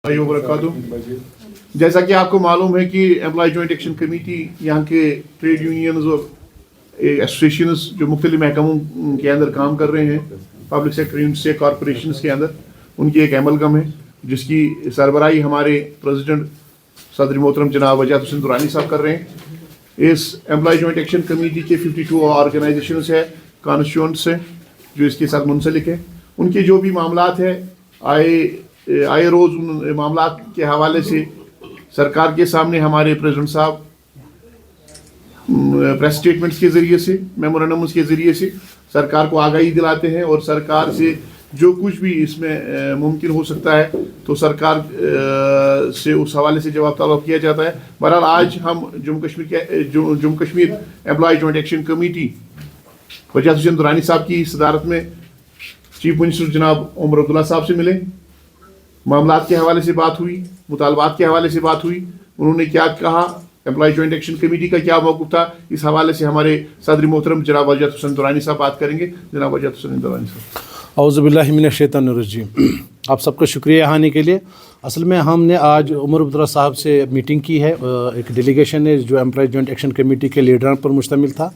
वबरकातुहू। जैसा कि आपको मालूम है कि एम्प्लॉय जॉइंट एक्शन कमेटी यहाँ के ट्रेड यूनियंस और एसोसिएशंस जो मुख्तलिफ महकमों के अंदर काम कर रहे हैं, पब्लिक सेक्टर यूनिट से कॉरपोरेशन के अंदर, उनकी एक अमलगम है जिसकी सरबराही हमारे प्रेसिडेंट सदर मोहतरम जनाब वजाहत हुसैन दुरानी साहब कर रहे हैं। इस एम्प्लॉय जॉइंट एक्शन कमेटी के 52 ऑर्गेनाइजेशन है, कॉन्स्टिट्यूंट्स हैं जो इसके साथ मुंसलिक है। उनके जो भी मामलात है आए रोज़ उन मामलात के हवाले से सरकार के सामने हमारे प्रेसिडेंट साहब प्रेस स्टेटमेंट्स के ज़रिए से, मेमोरेंडम्स के ज़रिए से सरकार को आगाही दिलाते हैं और सरकार से जो कुछ भी इसमें मुमकिन हो सकता है तो सरकार से उस हवाले से जवाब तलब किया जाता है। बहरहाल आज हम Jammu Kashmir employ joint action committee Wajahat Hussain Durrani साहब की सदारत में चीफ मिनिस्टर जनाब उमर अब्दुल्ला साहब से मिले। मामलात के हवाले से बात हुई, मुतालबात के हवाले से बात हुई, उन्होंने क्या कहा, एम्प्लॉय जॉइंट एक्शन कमेटी का क्या मौक़िफ़ था, इस हवाले से हमारे सदर मोहतरम जनाब वजाहत हुसैन दुरानी साहब बात करेंगे। जनाब वजाहत हुसैन दुरानी साहब। औज़ु बिल्लाहि मिनश शैतानिर रजीम। आप सबका शुक्रिया आने के लिए। असल में हमने आज उमर अब्दुल्ला साहब से मीटिंग की है, एक डेलीगेशन है जो एम्प्लॉय जॉइंट एक्शन कमेटी के लीडरान पर मुश्तमिल था।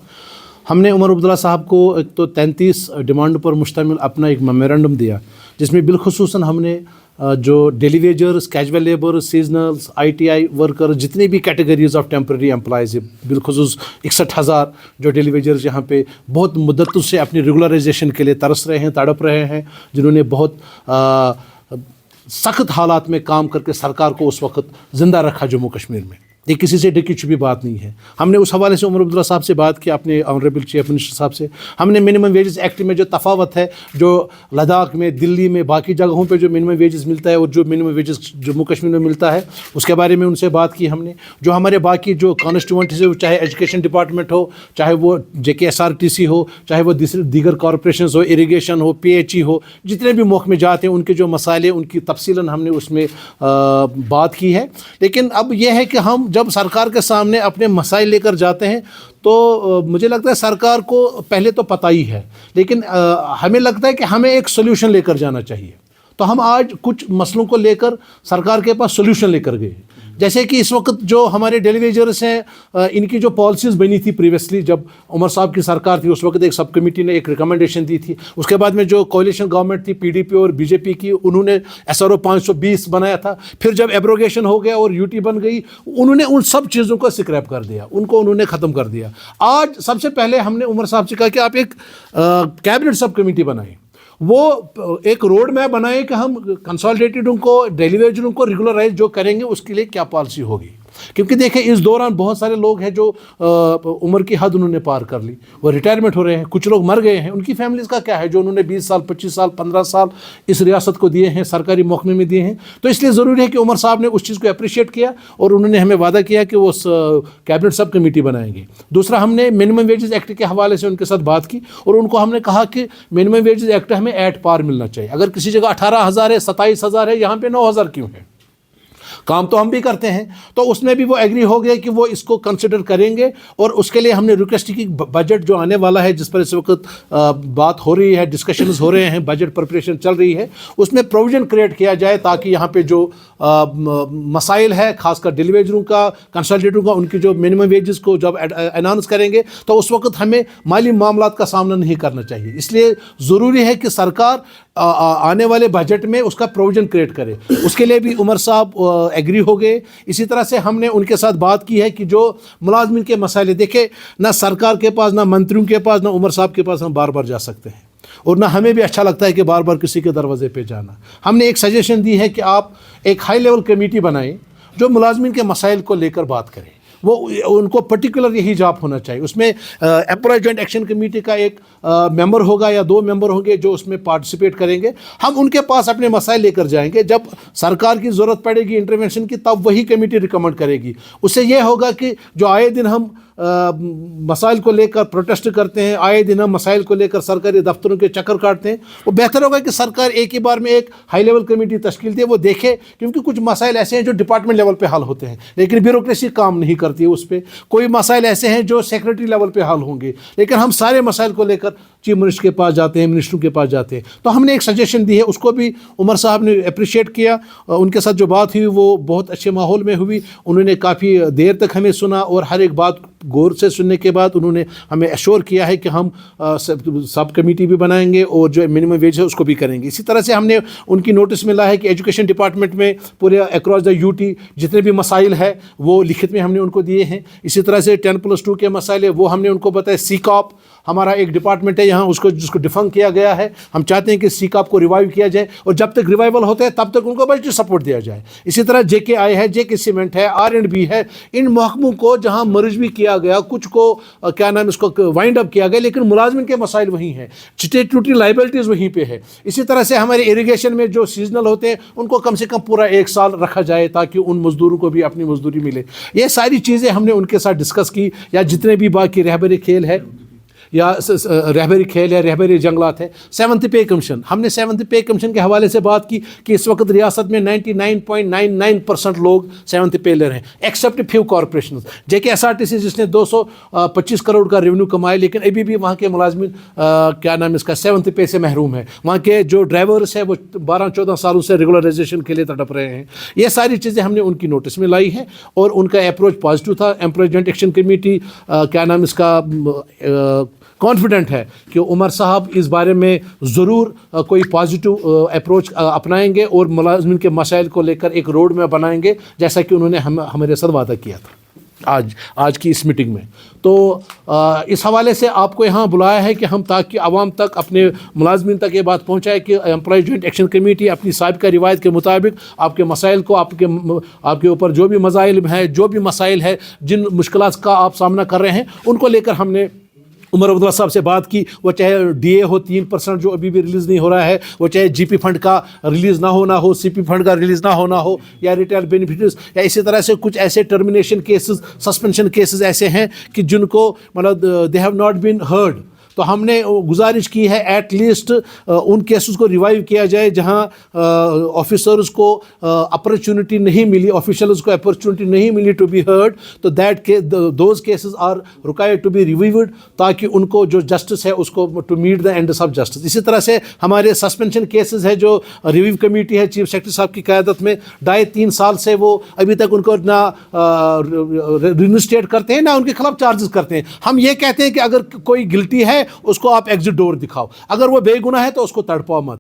हमने उमर अब्दुल्ला साहब को एक तो 33 डिमांड पर मुश्तमिल अपना एक मेमोरेंडम दिया, जिसमें बिलखुसूसन हमने जो daily wagers, casual labour, सीजनल्स, ITI worker, जितनी भी कैटेगरीज ऑफ टेम्प्रेरी एम्प्लॉयज़ है, बिलखुसूस 61,000 जो डेली वेजर्स यहाँ पे बहुत मुद्दतों से अपनी रेगुलराइजेशन के लिए तरस रहे हैं, तड़प रहे हैं, जिन्होंने बहुत सख्त हालात में काम करके सरकार को उस वक्त ज़िंदा रखा जम्मू कश्मीर में। ये किसी से ढकी छुपी बात नहीं है। हमने उस हवाले से उमर अब्दुल्ला साहब से बात की, अपने ऑनरेबल चीफ मिनिस्टर साहब से। हमने मिनिमम वेजेस एक्ट में जो तफावत है, जो लद्दाख में, दिल्ली में, बाकी जगहों पे जो मिनिमम वेजेस मिलता है और जो मिनिमम वेजेस जम्मू कश्मीर में मिलता है, उसके बारे में उनसे बात की हमने। जो हमारे बाकी जो कॉन्स्टिट्यूंट्स है, चाहे एजुकेशन डिपार्टमेंट हो, चाहे वो JKSRTC हो, चाहे वो दीगर कॉरपोरेशन हो, इरीगेशन हो, PHE हो, जितने भी महकमे जाते हैं उनके जो मसाइल उनकी तफसीलन हमने उसमें बात की है। लेकिन अब यह है कि हम जब सरकार के सामने अपने मसाइल लेकर जाते हैं तो मुझे लगता है सरकार को पहले तो पता ही है, लेकिन हमें लगता है कि हमें एक सोल्यूशन लेकर जाना चाहिए। तो हम आज कुछ मसलों को लेकर सरकार के पास सोल्यूशन लेकर गए। जैसे कि इस वक्त जो हमारे डेली वेजर्स हैं, इनकी जो पॉलिसीज़ बनी थी प्रीवियसली, जब उमर साहब की सरकार थी, उस वक्त एक सब कमेटी ने एक रिकमेंडेशन दी थी। उसके बाद में जो कोalition गवर्नमेंट थी PDP और BJP की, उन्होंने SRO 520 बनाया था। फिर जब एब्रोगेशन हो गया और UT बन गई, उन्होंने उन सब चीज़ों को स्क्रैप कर दिया, उनको उन्होंने ख़त्म कर दिया। आज सबसे पहले हमने उमर साहब से कहा कि आप एक कैबिनेट सब कमेटी बनाएं, वो एक रोड मैप बनाए कि हम कंसोलिडेटेड उनको, डेली वेजरों को रेगुलराइज जो करेंगे उसके लिए क्या पॉलिसी होगी। क्योंकि देखें इस दौरान बहुत सारे लोग हैं जो उम्र की हद उन्होंने पार कर ली, वो रिटायरमेंट हो रहे हैं, कुछ लोग मर गए हैं। उनकी फैमिलीज़ का क्या है जो उन्होंने 20 साल, 25 साल, 15 साल इस रियासत को दिए हैं, सरकारी महकमे में दिए हैं। तो इसलिए ज़रूरी है कि उमर साहब ने उस चीज़ को अप्रिशिएट किया और उन्होंने हमें वादा किया कि वो कैबिनेट सब कमेटी बनाएंगे। दूसरा, हमने मिनिमम वेजेस एक्ट के हवाले से उनके साथ बात की और उनको हमने कहा कि मिनिमम वेजेस एक्ट हमें एट पार मिलना चाहिए। अगर किसी जगह 18,000 है, 27,000 है, यहाँ पर 9,000 क्यों है? काम तो हम भी करते हैं। तो उसमें भी वो एग्री हो गए कि वो इसको कंसिडर करेंगे और उसके लिए हमने रिक्वेस्ट की बजट जो आने वाला है, जिस पर इस वक्त बात हो रही है, डिस्कशंस हो रहे हैं, बजट प्रिपरेशन चल रही है, उसमें प्रोविज़न क्रिएट किया जाए ताकि यहाँ पे जो मसाइल है, खासकर डेली वेजरों का, कंसल्टेंटों का, उनकी जो मिनिमम वेजेस को जब अनाउंस करेंगे तो उस वक्त हमें माली मामलात का सामना नहीं करना चाहिए। इसलिए ज़रूरी है कि सरकार आने वाले बजट में उसका प्रोविज़न क्रिएट करे। उसके लिए भी उमर साहब एग्री हो गए। इसी तरह से हमने उनके साथ बात की है कि जो मुलाजमिन के मसाइल, देखे ना सरकार के पास, ना मंत्रियों के पास, ना उमर साहब के पास हम बार बार जा सकते हैं और ना हमें भी अच्छा लगता है कि बार बार किसी के दरवाजे पे जाना। हमने एक सजेशन दी है कि आप एक हाई लेवल कमेटी बनाएं जो मुलाजमिन के मसाइल को लेकर बात करें। वो उनको पर्टिकुलर यही जॉब होना चाहिए। उसमें एम्प्लॉय जॉइंट एक्शन कमेटी का एक मेंबर होगा या 2 मेंबर होंगे जो उसमें पार्टिसिपेट करेंगे। हम उनके पास अपने मसाइल लेकर जाएंगे। जब सरकार की ज़रूरत पड़ेगी इंटरवेंशन की, तब वही कमेटी रिकमेंड करेगी। उससे यह होगा कि जो आए दिन हम मसाइल को लेकर प्रोटेस्ट करते हैं, आए दिन हम मसाइल को लेकर सरकारी दफ्तरों के चक्कर काटते हैं, वो बेहतर होगा कि सरकार एक ही बार में एक हाई लेवल कमेटी तश्कील दे, वो देखे, क्योंकि कुछ मसाइल ऐसे हैं जो डिपार्टमेंट लेवल पे हल होते हैं लेकिन ब्यूरोक्रेसी काम नहीं करती है उस पर। कोई मसाइल ऐसे हैं जो सेक्रेटरी लेवल पे हल होंगे, लेकिन हम सारे मसाइल को लेकर चीफ मिनिस्टर के पास जाते हैं, मिनिस्टरों के पास जाते हैं। तो हमने एक सजेशन दी है, उसको भी उमर साहब ने अप्रिशिएट किया। उनके साथ जो बात हुई वो बहुत अच्छे माहौल में हुई, उन्होंने काफ़ी देर तक हमें सुना और हर एक बात गौर से सुनने के बाद उन्होंने हमें एश्योर किया है कि हम सब कमेटी भी बनाएंगे और जो मिनिमम वेज है उसको भी करेंगे। इसी तरह से हमने उनकी नोटिस में लाया है कि एजुकेशन डिपार्टमेंट में पूरे अक्रॉस द यूटी जितने भी मसाइल है वो लिखित में हमने उनको दिए हैं। इसी तरह से 10+2 के मसाइल है वो हमने उनको बताया। सीकॉप हमारा एक डिपार्टमेंट है यहाँ, उसको जिसको डिफंक किया गया है, हम चाहते हैं कि सीकॉप को रिवाइव किया जाए और जब तक रिवाइवल होता है तब तक उनको बजट सपोर्ट दिया जाए। इसी तरह JKI है, JK सीमेंट है, R&B है, इन महकमों को जहाँ मर्ज भी किया गया, कुछ को क्या नाम इसको वाइंड अप किया गया, लेकिन मुलाजमिन के मसाइल वहीं हैं, स्टैट्यूटरी लाइबिलिटीज़ वहीं पे है। इसी तरह से हमारे इरिगेशन में जो सीजनल होते हैं उनको कम से कम पूरा 1 साल रखा जाए ताकि उन मजदूरों को भी अपनी मजदूरी मिले। ये सारी चीज़ें हमने उनके साथ डिस्कस की। या जितने भी बाकी रहबरी खेल है या रहबरी खेल है, रहबरी जंगलात है, 7th पे कमीशन, हमने 7th पे कमीशन के हवाले से बात की कि इस वक्त रियासत में 99.99% लोग 7th पे ले रहे हैं, except few corporation. JK SRTC जिसने 225 करोड़ का रेवेन्यू कमाया, लेकिन अभी भी वहाँ के मुलाजमिन क्या नाम इसका 7th पे से महरूम है। वहाँ के जो ड्राइवर्स हैं वो 12-14 सालों से रेगुलराइजेशन के लिए तड़प रहे हैं। ये सारी चीज़ें हमने उनकी नोटिस में लाई हैं और उनका अप्रोच पॉजिटिव था। एम्प्लॉयमेंट एक्शन कमेटी क्या नाम इसका कॉन्फिडेंट है कि उमर साहब इस बारे में ज़रूर कोई पॉजिटिव अप्रोच अपनाएंगे और मुलाजमिन के मसाइल को लेकर एक रोड मैप बनाएंगे, जैसा कि उन्होंने हमारे साथ वादा किया था आज की इस मीटिंग में। तो इस हवाले से आपको यहाँ बुलाया है कि हम ताकि आवाम तक, अपने मुलाजमिन तक ये बात पहुँचाए कि एम्प्लॉय जॉइंट एक्शन कमेटी अपनी साबिक़ा रिवायत के मुताबिक आपके मसाइल को, आपके ऊपर जो भी मसाइल हैं, जो भी मसाइल है, जिन मुश्किलात का आप सामना कर रहे हैं, उनको लेकर हमने उमर अब्दुल्ला साहब से बात की। वो चाहे DA हो 3% जो अभी भी रिलीज़ नहीं हो रहा है, वो चाहे GP फंड का रिलीज़ ना होना हो, CP फंड का रिलीज़ ना होना हो, या रिटायर बेनिफिट्स, या इसी तरह से कुछ ऐसे टर्मिनेशन केसेस, सस्पेंशन केसेस ऐसे हैं कि जिनको मतलब they have not been heard. तो हमने गुजारिश की है एटलीस्ट उन केसेस को रिवाइव किया जाए जहां ऑफिसर्स को अपॉर्चुनिटी नहीं मिली, ऑफिशियल्स को अपॉर्चुनिटी नहीं मिली टू बी हर्ड, तो those cases are required to be reviewed, ताकि उनको जो जस्टिस है उसको to meet the ends of justice. इसी तरह से हमारे सस्पेंशन केसेस है, जो रिव्यू कमेटी है चीफ सेक्रेटरी साहब की क़यादत में, 2.5-3 साल से वो अभी तक उनको ना रिइंस्टेट करते हैं ना उनके खिलाफ चार्जेस करते हैं। हम ये कहते हैं कि अगर कोई गिल्टी है उसको आप एग्जिट डोर दिखाओ, अगर वो बेगुनाह है तो उसको तड़पाओ मत।